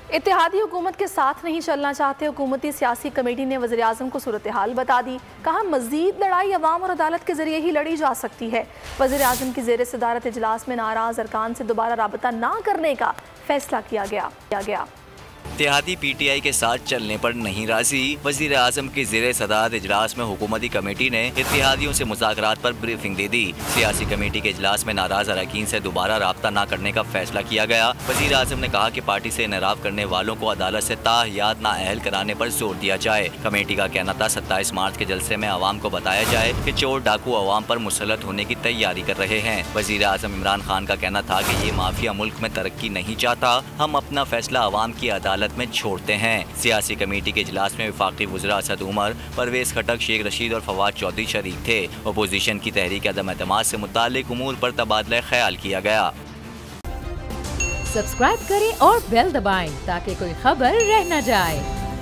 इत्तेहादी हुकूमत के साथ नहीं चलना चाहते हुकूमती सियासी कमेटी ने वज़ीर आज़म को सूरत हाल बता दी। कहा मज़ीद लड़ाई अवाम और अदालत के जरिए ही लड़ी जा सकती है। वज़ीर आज़म की ज़ेर सदारत इजलास में नाराज़ अरकान से दोबारा राबता ना करने का फैसला किया गया। इत्तेहादी पीटीआई के साथ चलने पर नहीं राजी। वजीर आजम की ज़ेरे सदारत इजलास में हुकूमती कमेटी ने इत्तेहादियों से मुज़ाकरात पर ब्रीफिंग दे दी। सियासी कमेटी के इजलास में नाराज अरकान से दोबारा राब्ता न करने का फैसला किया गया। वजीर आजम ने कहा कि पार्टी से इनराब करने वालों को अदालत से ताहयात नाअहल कराने पर जोर दिया जाए। कमेटी का कहना था 27 मार्च के जलसे में आवाम को बताया जाए कि चोर डाकू अवाम पर मुसल्लत होने की तैयारी कर रहे हैं। वजीर आजम इमरान खान का कहना था कि ये माफिया मुल्क में तरक्की नहीं चाहता, हम अपना फैसला अवाम की अदालत में छोड़ते हैं। सियासी कमेटी के इजलास में वफाकी वज़ीर असद उमर, परवेज खटक, शेख रशीद और फवाद चौधरी शरीक थे। अपोजिशन की तहरीक अदम एतमाद से मुताल्लिक उमूर पर तबादला ख्याल किया गया। सब्सक्राइब करें और बेल दबाएं ताकि कोई खबर रह न जाए।